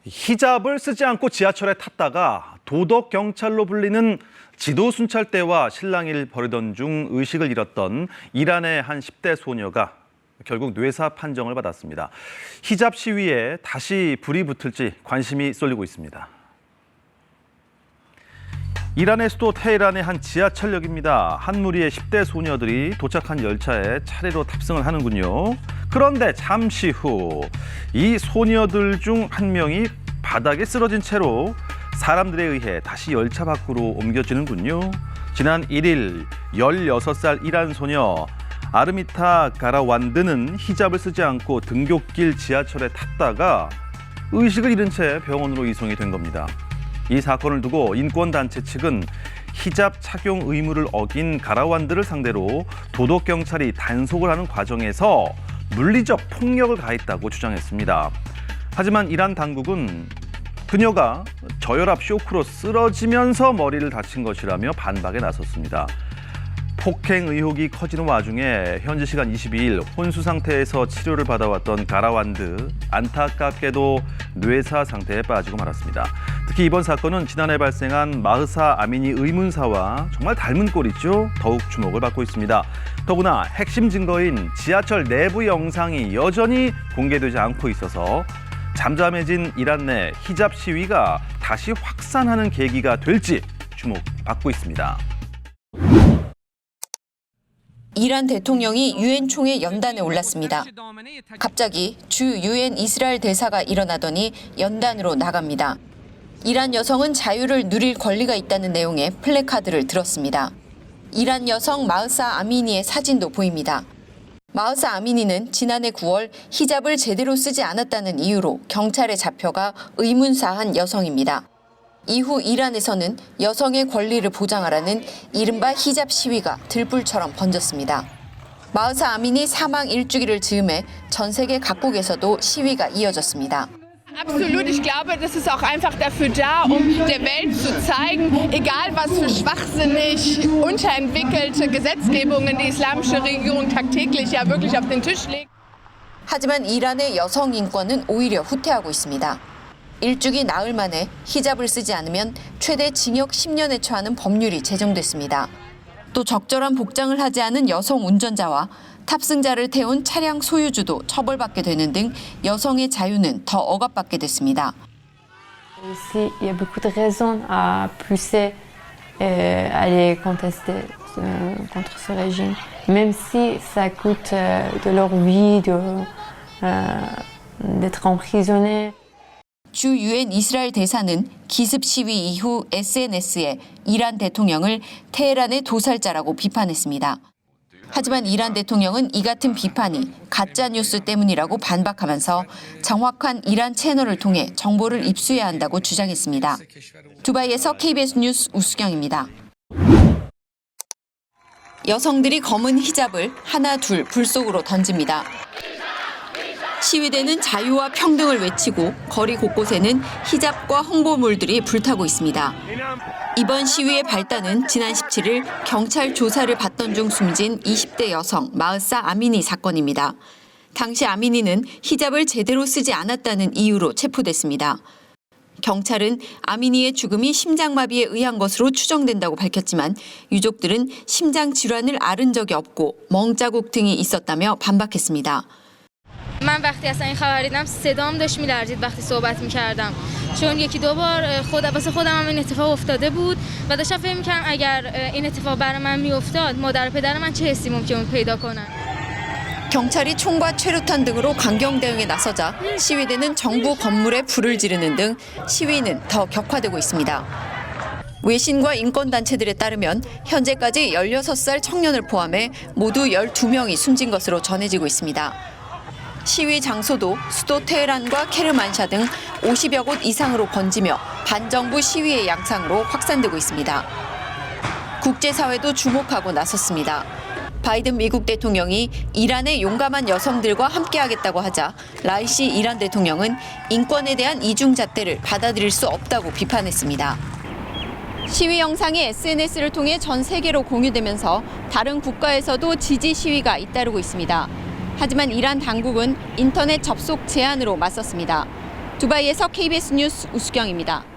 히잡을 쓰지 않고 지하철에 탔다가 도덕 경찰로 불리는 지도 순찰대와 실랑이를 벌이던 중 의식을 잃었던 이란의 한 10대 소녀가 결국 뇌사 판정을 받았습니다. 히잡 시위에 다시 불이 붙을지 관심이 쏠리고 있습니다. 이란의 수도 테헤란의 한 지하철역입니다. 한 무리의 10대 소녀들이 도착한 열차에 차례로 탑승을 하는군요. 그런데 잠시 후 이 소녀들 중 한 명이 바닥에 쓰러진 채로 사람들에 의해 다시 열차 밖으로 옮겨지는군요. 지난 1일 16살 이란 소녀 아르미타 가라완드는 히잡을 쓰지 않고 등굣길 지하철에 탔다가 의식을 잃은 채 병원으로 이송이 된 겁니다. 이 사건을 두고 인권단체 측은 히잡 착용 의무를 어긴 가라완드를 상대로 도덕경찰이 단속을 하는 과정에서 물리적 폭력을 가했다고 주장했습니다. 하지만 이란 당국은 그녀가 저혈압 쇼크로 쓰러지면서 머리를 다친 것이라며 반박에 나섰습니다. 폭행 의혹이 커지는 와중에 현지 시간 22일 혼수 상태에서 치료를 받아왔던 가라완드, 안타깝게도 뇌사 상태에 빠지고 말았습니다. 특히 이번 사건은 지난해 발생한 마흐사 아미니 의문사와 정말 닮은 꼴이죠. 더욱 주목을 받고 있습니다. 더구나 핵심 증거인 지하철 내부 영상이 여전히 공개되지 않고 있어서 잠잠해진 이란 내 히잡 시위가 다시 확산하는 계기가 될지 주목받고 있습니다. 이란 대통령이 유엔 총회 연단에 올랐습니다. 갑자기 주 유엔 이스라엘 대사가 일어나더니 연단으로 나갑니다. 이란 여성은 자유를 누릴 권리가 있다는 내용의 플래카드를 들었습니다. 이란 여성 마흐사 아미니의 사진도 보입니다. 마흐사 아미니는 지난해 9월 히잡을 제대로 쓰지 않았다는 이유로 경찰에 잡혀가 의문사한 여성입니다. 이후 이란에서는 여성의 권리를 보장하라는 이른바 히잡 시위가 들불처럼 번졌습니다. 마흐사 아미니 사망 1주기를 즈음해 전 세계 각국에서도 시위가 이어졌습니다. Absolut, ich glaube, das ist auch einfach dafür da, der Welt zu zeigen, egal was für schwachsinnig unterentwickelte Gesetzgebungen die islamische Regierung tagtäglich ja wirklich auf den Tisch legt. 하지만 이란의 여성 인권은 오히려 후퇴하고 있습니다. 1주기 나흘 만에 히잡을 쓰지 않으면 최대 징역 10년에 처하는 법률이 제정됐습니다. 또 적절한 복장을 하지 않은 여성 운전자와 탑승자를 태운 차량 소유주도 처벌받게 되는 등 여성의 자유는 더 억압받게 됐습니다. Ici, il y a beaucoup de raisons à pousser et aller contester contre ce régime, même si ça coûte de leur vie, d'être emprisonnés. 주 유엔 이스라엘 대사는 기습 시위 이후 SNS에 이란 대통령을 테헤란의 도살자라고 비판했습니다. 하지만 이란 대통령은 이 같은 비판이 가짜 뉴스 때문이라고 반박하면서 정확한 이란 채널을 통해 정보를 입수해야 한다고 주장했습니다. 두바이에서 KBS 뉴스 우수경입니다. 여성들이 검은 히잡을 하나 둘 불 속으로 던집니다. 시위대는 자유와 평등을 외치고 거리 곳곳에는 히잡과 홍보물들이 불타고 있습니다. 이번 시위의 발단은 지난 17일 경찰 조사를 받던 중 숨진 20대 여성 마흐사 아미니 사건입니다. 당시 아미니는 히잡을 제대로 쓰지 않았다는 이유로 체포됐습니다. 경찰은 아미니의 죽음이 심장마비에 의한 것으로 추정된다고 밝혔지만 유족들은 심장 질환을 앓은 적이 없고 멍자국 등이 있었다며 반박했습니다. من وقتی اصلا این خبر دیدم صدام داشت میلرزید وقتی صحبت می‌کردم چون یکی دو بار واسه خودم هم این اتفاق افتاده بود و داشتم فکر می‌کردم اگر این اتفاق برای من میافتاد مادر و پدر من چه حسی ممکنه پیدا کنن. 경찰이 총과 최루탄 등으로 강경 대응에 나서자 시위대는 정부 건물에 불을 지르는 등 시위는 더 격화되고 있습니다. 외신과 인권단체들에 따르면 현재까지 16살 청년을 포함해 모두 12명이 숨진 것으로 전해지고 있습니다. 시위 장소도 수도 테헤란과 케르만샤 등 50여 곳 이상으로 번지며 반정부 시위의 양상으로 확산되고 있습니다. 국제사회도 주목하고 나섰습니다. 바이든 미국 대통령이 이란의 용감한 여성들과 함께하겠다고 하자 라이시 이란 대통령은 인권에 대한 이중잣대를 받아들일 수 없다고 비판했습니다. 시위 영상이 SNS를 통해 전 세계로 공유되면서 다른 국가에서도 지지 시위가 잇따르고 있습니다. 하지만 이란 당국은 인터넷 접속 제한으로 맞섰습니다. 두바이에서 KBS 뉴스 우수경입니다.